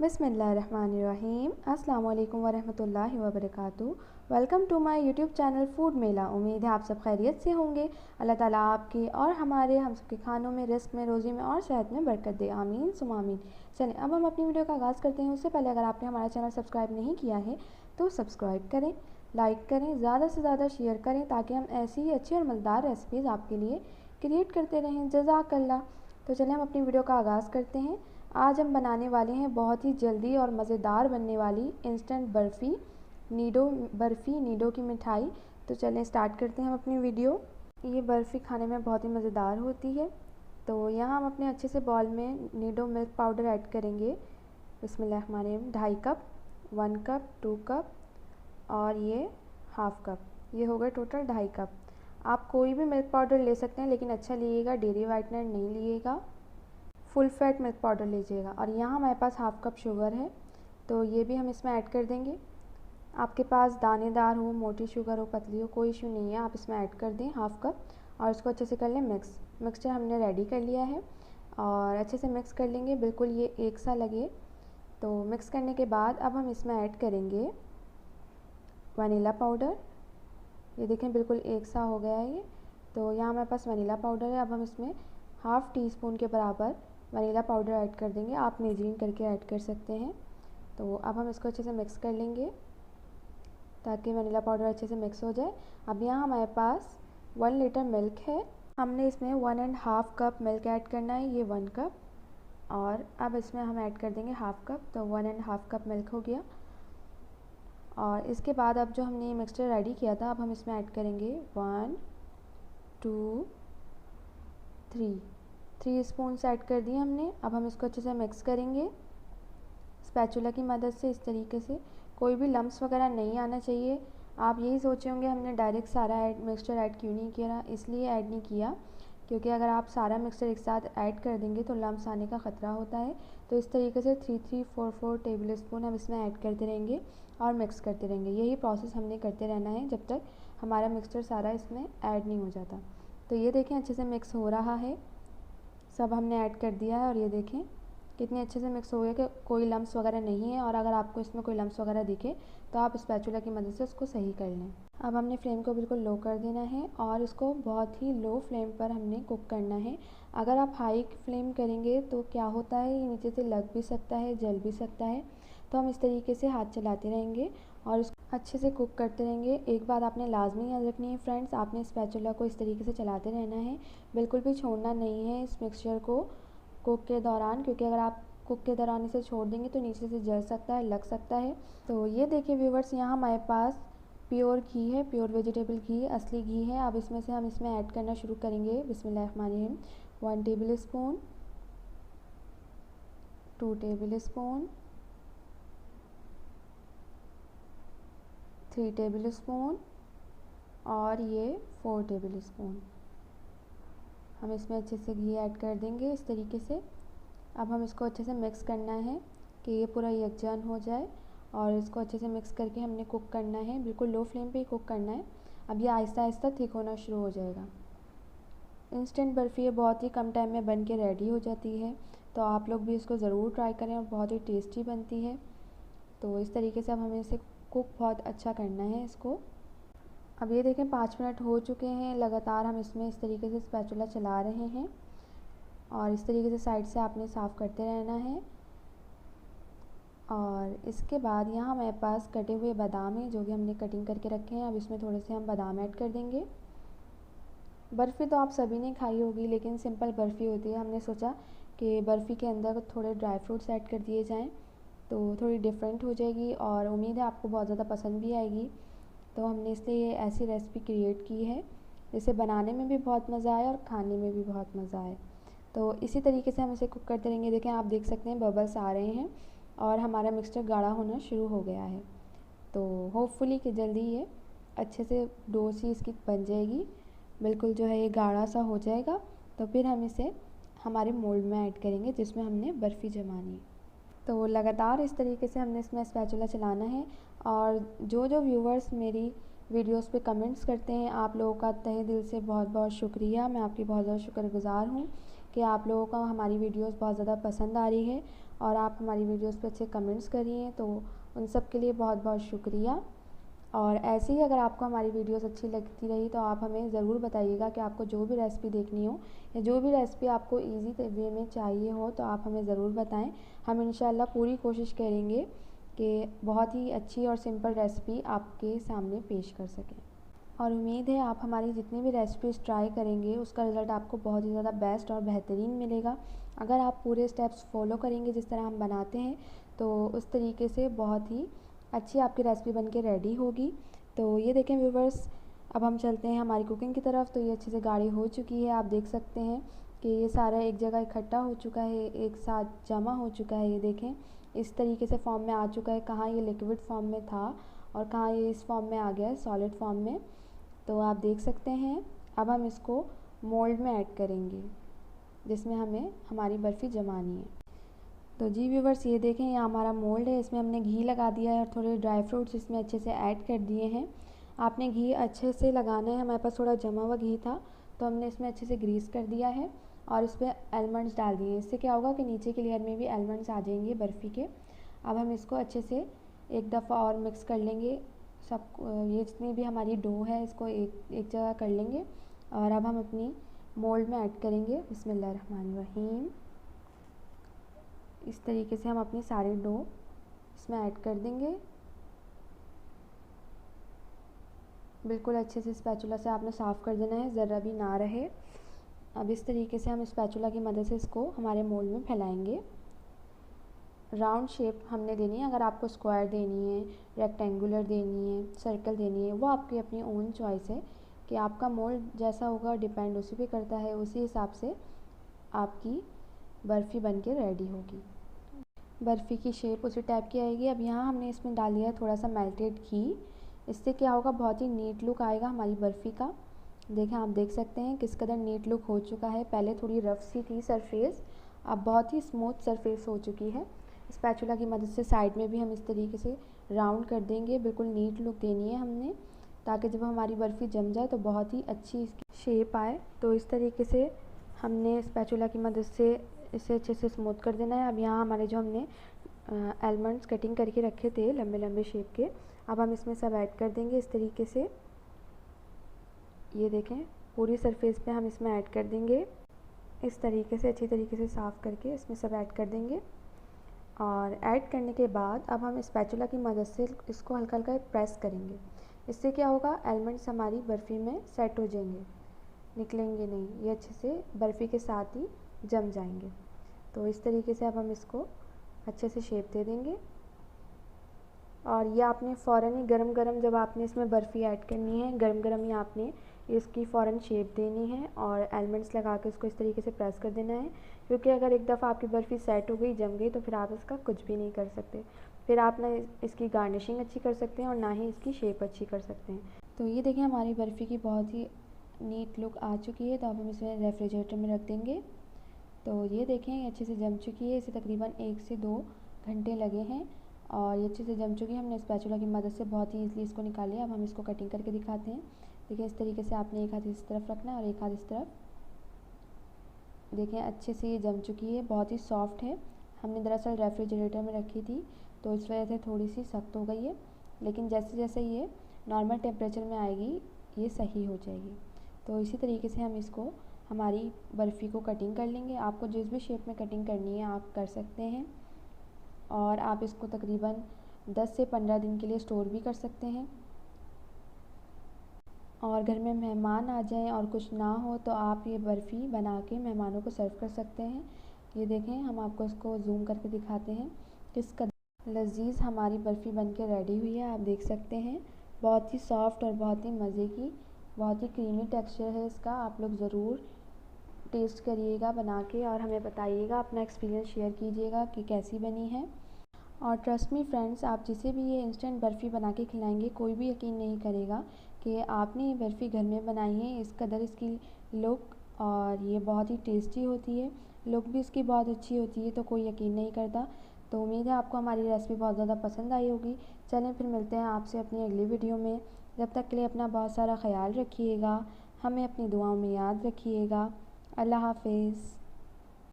बिस्मिल्लाहिर्रहमानिर्रहीम। अस्सलाम वालेकुम वरहमतुल्लाहि वबरकातुहू। Welcome to my YouTube channel food Mela. उम्मीद है आप सब खैरियत से होंगे। अल्लाह ताला आपके और हमारे हम सबके खानों में, रिस्क में, रोज़ी में और सेहत में बरकत दे। आमीन सुमा आमीन। चलें अब हम अपनी वीडियो का आगाज़ करते हैं। उससे पहले अगर आपने हमारा चैनल सब्सक्राइब नहीं किया है तो सब्सक्राइब करें, लाइक करें, ज़्यादा से ज़्यादा शेयर करें ताकि हम ऐसी ही अच्छी और मज़ेदार रेसिपीज़ आपके लिए क्रिएट करते रहें। जज़ाकल्लाह। तो चलें हम अपनी वीडियो का आगाज़ करते हैं। आज हम बनाने वाले हैं बहुत ही जल्दी और मज़ेदार बनने वाली इंस्टेंट बर्फ़ी, नीडो की मिठाई। तो चलें स्टार्ट करते हैं हम अपनी वीडियो। ये बर्फ़ी खाने में बहुत ही मज़ेदार होती है। तो यहाँ हम अपने अच्छे से बॉल में नीडो मिल्क पाउडर ऐड करेंगे। बिस्मिल्लाहिर्रहमानिर्रहीम। 2.5 कप, 1 कप, 2 कप और ये हाफ़ कप, ये हो गए टोटल 2.5 कप। आप कोई भी मिल्क पाउडर ले सकते हैं लेकिन अच्छा लीजिएगा, डेयरी वाइटनर नहीं लीजिएगा, फुल फैट मिल्क पाउडर लीजिएगा। और यहाँ हमारे पास हाफ़ कप शुगर है तो ये भी हम इसमें ऐड कर देंगे। आपके पास दानेदार हो, मोटी शुगर हो, पतली हो, कोई इशू नहीं है, आप इसमें ऐड कर दें हाफ़ कप और इसको अच्छे से कर लें मिक्स। मिक्सचर हमने रेडी कर लिया है और अच्छे से मिक्स कर लेंगे, बिल्कुल ये एक सा लगे। तो मिक्स करने के बाद अब हम इसमें ऐड करेंगे वनीला पाउडर। ये देखें बिल्कुल एक सा हो गया है ये। तो यहाँ हमारे पास वनीला पाउडर है। अब हम इसमें हाफ़ टी स्पून के बराबर वनीला पाउडर ऐड कर देंगे। आप मेजरिंग करके ऐड कर सकते हैं। तो अब हम इसको अच्छे से मिक्स कर लेंगे ताकि वनीला पाउडर अच्छे से मिक्स हो जाए। अब यहाँ हमारे पास 1 लीटर मिल्क है। हमने इसमें 1.5 कप मिल्क ऐड करना है, ये 1 कप। और अब इसमें हम ऐड कर देंगे हाफ़ कप, तो 1.5 कप मिल्क हो गया। और इसके बाद अब जो हमने ये मिक्सचर रेडी किया था अब हम इसमें ऐड करेंगे 1, 2, 3 स्पून ऐड कर दिए हमने। अब हम इसको अच्छे से मिक्स करेंगे स्पैचुला की मदद से। इस तरीके से कोई भी लम्स वगैरह नहीं आना चाहिए। आप यही सोचे होंगे हमने डायरेक्ट सारा मिक्सचर ऐड क्यों नहीं किया। इसलिए ऐड नहीं किया क्योंकि अगर आप सारा मिक्सचर एक साथ ऐड कर देंगे तो लम्स आने का ख़तरा होता है। तो इस तरीके से 3-3-4-4 टेबल स्पून हम इसमें ऐड करते रहेंगे और मिक्स करते रहेंगे। यही प्रोसेस हमने करते रहना है जब तक हमारा मिक्सचर सारा इसमें ऐड नहीं हो जाता। तो ये देखें अच्छे से मिक्स हो रहा है, सब हमने ऐड कर दिया है और ये देखें कितने अच्छे से मिक्स हो गया कि कोई लम्स वगैरह नहीं है। और अगर आपको इसमें कोई लम्स वगैरह दिखे तो आप स्पैचुला की मदद से उसको सही कर लें। अब हमने फ्लेम को बिल्कुल लो कर देना है और इसको बहुत ही लो फ्लेम पर हमने कुक करना है। अगर आप हाई फ्लेम करेंगे तो क्या होता है, ये नीचे से लग भी सकता है, जल भी सकता है। तो हम इस तरीके से हाथ चलाते रहेंगे और इसको अच्छे से कुक करते रहेंगे। एक बात आपने लाजमी याद रखनी है फ्रेंड्स, आपने स्पैचुला को इस तरीके से चलाते रहना है, बिल्कुल भी छोड़ना नहीं है इस मिक्सचर को कुक के दौरान, क्योंकि अगर आप कुक के दौरान इसे छोड़ देंगे तो नीचे से जल सकता है, लग सकता है। तो ये देखिए व्यूवर्स, यहाँ हमारे पास प्योर घी है, प्योर वेजिटेबल घी, असली घी है। अब इसमें से हम इसमें ऐड करना शुरू करेंगे। बिस्मिल्लाहिर्रहमानिर्रहीम। 1 table spoon, 2 table spoon, 3 table spoon और ये 4 टेबल स्पून हम इसमें अच्छे से घी ऐड कर देंगे इस तरीके से। अब हम इसको अच्छे से मिक्स करना है कि ये पूरा यकजान हो जाए और इसको अच्छे से मिक्स करके हमने कुक करना है, बिल्कुल लो फ्लेम पे ही कुक करना है। अब ये आहिस्ता आहिस्ता थिक होना शुरू हो जाएगा। इंस्टेंट बर्फ़ी बहुत ही कम टाइम में बन के रेडी हो जाती है, तो आप लोग भी इसको ज़रूर ट्राई करें और बहुत ही टेस्टी बनती है। तो इस तरीके से अब हमें इसे कुक बहुत अच्छा करना है इसको। अब ये देखें 5 मिनट हो चुके हैं, लगातार हम इसमें इस तरीके से स्पैचुला चला रहे हैं और इस तरीके से साइड से आपने साफ़ करते रहना है। और इसके बाद यहाँ हमारे पास कटे हुए बादाम हैं जो कि हमने कटिंग करके रखे हैं। अब इसमें थोड़े से हम बादाम ऐड कर देंगे। बर्फ़ी तो आप सभी ने खाई होगी लेकिन सिंपल बर्फ़ी होती है, हमने सोचा कि बर्फ़ी के अंदर थोड़े ड्राई फ्रूट्स ऐड कर दिए जाएँ तो थोड़ी डिफरेंट हो जाएगी और उम्मीद है आपको बहुत ज़्यादा पसंद भी आएगी। तो हमने इसलिए ये ऐसी रेसिपी क्रिएट की है जिसे बनाने में भी बहुत मज़ा आए और खाने में भी बहुत मज़ा आए। तो इसी तरीके से हम इसे कुक करते रहेंगे। देखें आप देख सकते हैं बबल्स आ रहे हैं और हमारा मिक्सचर गाढ़ा होना शुरू हो गया है। तो होपफुली कि जल्दी ये अच्छे से डो सी इसकी बन जाएगी, बिल्कुल जो है ये गाढ़ा सा हो जाएगा। तो फिर हम इसे हमारे मोल्ड में ऐड करेंगे जिसमें हमने बर्फ़ी जमानी है। तो लगातार इस तरीके से हमने इसमें स्पैचुला चलाना है। और जो जो व्यूवर्स मेरी वीडियोस पे कमेंट्स करते हैं, आप लोगों का तहे दिल से बहुत बहुत शुक्रिया। मैं आपकी बहुत ज़्यादा शुक्रगुज़ार हूँ कि आप लोगों को हमारी वीडियोस बहुत ज़्यादा पसंद आ रही है और आप हमारी वीडियोस पे अच्छे कमेंट्स कर रही हैं, तो उन सब के लिए बहुत बहुत शुक्रिया। और ऐसे ही अगर आपको हमारी वीडियोस अच्छी लगती रही तो आप हमें ज़रूर बताइएगा कि आपको जो भी रेसिपी देखनी हो या जो भी रेसिपी आपको इजी वे में चाहिए हो तो आप हमें ज़रूर बताएं। हम इंशाल्लाह पूरी कोशिश करेंगे कि बहुत ही अच्छी और सिंपल रेसिपी आपके सामने पेश कर सकें। और उम्मीद है आप हमारी जितनी भी रेसिपीज़ ट्राई करेंगे उसका रिज़ल्ट आपको बहुत ही ज़्यादा बेस्ट और बेहतरीन मिलेगा। अगर आप पूरे स्टेप्स फॉलो करेंगे जिस तरह हम बनाते हैं तो उस तरीके से बहुत ही अच्छी आपकी रेसिपी बन के रेडी होगी। तो ये देखें व्यूवर्स, अब हम चलते हैं हमारी कुकिंग की तरफ। तो ये अच्छे से गाढ़ी हो चुकी है, आप देख सकते हैं कि ये सारा एक जगह इकट्ठा हो चुका है, एक साथ जमा हो चुका है। ये देखें इस तरीके से फॉर्म में आ चुका है, कहाँ ये लिक्विड फॉर्म में था और कहाँ ये इस फॉर्म में आ गया है, सॉलिड फॉर्म में। तो आप देख सकते हैं। अब हम इसको मोल्ड में ऐड करेंगे जिसमें हमें हमारी बर्फ़ी जमानी है। तो जी व्यूवर्स, ये देखें यहाँ हमारा मोल्ड है, इसमें हमने घी लगा दिया है और थोड़े ड्राई फ्रूट्स इसमें अच्छे से ऐड कर दिए हैं। आपने घी अच्छे से लगाना है, हमारे पास थोड़ा जमा हुआ घी था तो हमने इसमें अच्छे से ग्रीस कर दिया है और इस पर आलमंड्स डाल दिए। इससे क्या होगा कि नीचे की लेयर में भी आलमंड्स आ जाएंगे बर्फ़ी के। अब हम इसको अच्छे से एक दफ़ा और मिक्स कर लेंगे। सब ये जितनी भी हमारी डो है इसको एक जगह कर लेंगे और अब हम अपनी मोल्ड में ऐड करेंगे। बिस्मिल्लाहिर्रहमानिर्रहीम। इस तरीके से हम अपनी सारी डो इसमें ऐड कर देंगे। बिल्कुल अच्छे से स्पैचुला से आपने साफ़ कर देना है, ज़रा भी ना रहे। अब इस तरीके से हम स्पैचुला की मदद से इसको हमारे मोल्ड में फैलाएंगे। राउंड शेप हमने देनी है, अगर आपको स्क्वायर देनी है, रेक्टेंगुलर देनी है, सर्कल देनी है, वो आपकी अपनी ओन चॉइस है कि आपका मोल्ड जैसा होगा, डिपेंड उसी पे करता है। उसी हिसाब से आपकी बर्फ़ी बन के रेडी होगी। बर्फ़ी की शेप उसी टाइप की आएगी। अब यहाँ हमने इसमें डाल दिया थोड़ा सा मेल्टेड घी। इससे क्या होगा, बहुत ही नीट लुक आएगा हमारी बर्फ़ी का। देखें, आप देख सकते हैं किस कदर नीट लुक हो चुका है। पहले थोड़ी रफ़ सी थी सरफेस, अब बहुत ही स्मूथ सरफेस हो चुकी है। स्पैचुला की मदद से साइड में भी हम इस तरीके से राउंड कर देंगे। बिल्कुल नीट लुक देनी है हमने, ताकि जब हमारी बर्फ़ी जम जाए तो बहुत ही अच्छी इसकी शेप आए। तो इस तरीके से हमने स्पैचुला की मदद से इसे अच्छे से स्मूथ कर देना है। अब यहाँ हमारे जो हमने आलमंड्स कटिंग करके रखे थे लंबे लंबे शेप के, अब हम इसमें सब ऐड कर देंगे इस तरीके से। ये देखें, पूरी सरफेस पे हम इसमें ऐड कर देंगे। इस तरीके से अच्छी तरीके से साफ़ करके इसमें सब ऐड कर देंगे। और ऐड करने के बाद अब हम स्पैचुला की मदद से इसको हल्का हल्का प्रेस करेंगे। इससे क्या होगा, एलिमेंट्स हमारी बर्फ़ी में सेट हो जाएंगे, निकलेंगे नहीं, ये अच्छे से बर्फ़ी के साथ ही जम जाएंगे। तो इस तरीके से अब हम इसको अच्छे से शेप दे देंगे। और ये आपने फ़ौरन ही गरम गरम जब आपने इसमें बर्फ़ी ऐड करनी है, गरम गरम ही आपने इसकी फ़ौरन शेप देनी है और एलिमेंट्स लगा के इसको इस तरीके से प्रेस कर देना है। क्योंकि अगर एक दफ़ा आपकी बर्फ़ी सेट हो गई, जम गई, तो फिर आप इसका कुछ भी नहीं कर सकते। फिर आप ना इसकी गार्निशिंग अच्छी कर सकते हैं और ना ही इसकी शेप अच्छी कर सकते हैं। तो ये देखें, हमारी बर्फ़ी की बहुत ही नीट लुक आ चुकी है। तो अब हम इसे रेफ्रिजरेटर में रख देंगे। तो ये देखें, अच्छे से जम चुकी है। इसे तकरीबन 1 से 2 घंटे लगे हैं और ये अच्छे से जम चुकी है। हमने स्पैचुला की मदद से बहुत ही ईज़िली इसको निकाल लिया। अब हम इसको कटिंग करके दिखाते हैं। देखिए, इस तरीके से आपने एक हाथ इस तरफ रखना है और एक हाथ इस तरफ। देखें, अच्छे से ये जम चुकी है, बहुत ही सॉफ्ट है। हमने दरअसल रेफ्रिजरेटर में रखी थी तो इस वजह से थोड़ी सी सख्त हो गई है, लेकिन जैसे जैसे ये नॉर्मल टेम्परेचर में आएगी ये सही हो जाएगी। तो इसी तरीके से हम इसको हमारी बर्फ़ी को कटिंग कर लेंगे। आपको जिस भी शेप में कटिंग करनी है आप कर सकते हैं और आप इसको तकरीबन 10 से 15 दिन के लिए स्टोर भी कर सकते हैं। और घर में मेहमान आ जाएं और कुछ ना हो तो आप ये बर्फ़ी बना के मेहमानों को सर्व कर सकते हैं। ये देखें, हम आपको इसको ज़ूम करके दिखाते हैं किस कदर लजीज हमारी बर्फ़ी बन के रेडी हुई है। आप देख सकते हैं, बहुत ही सॉफ्ट और बहुत ही मज़े की, बहुत ही क्रीमी टेक्सचर है इसका। आप लोग ज़रूर टेस्ट करिएगा बना के और हमें बताइएगा, अपना एक्सपीरियंस शेयर कीजिएगा कि कैसी बनी है। और ट्रस्ट मी फ्रेंड्स, आप जिसे भी ये इंस्टेंट बर्फ़ी बना के खिलाएंगे कोई भी यकीन नहीं करेगा कि आपने ये बर्फ़ी घर में बनाई है। इस कदर इसकी लुक और ये बहुत ही टेस्टी होती है, लुक भी इसकी बहुत अच्छी होती है, तो कोई यकीन नहीं करता। तो उम्मीद है आपको हमारी रेसिपी बहुत ज़्यादा पसंद आई होगी। चलें फिर मिलते हैं आपसे अपनी अगली वीडियो में। जब तक के लिए अपना बहुत सारा ख्याल रखिएगा, हमें अपनी दुआओं में याद रखिएगा। अल्लाह हाफिज़।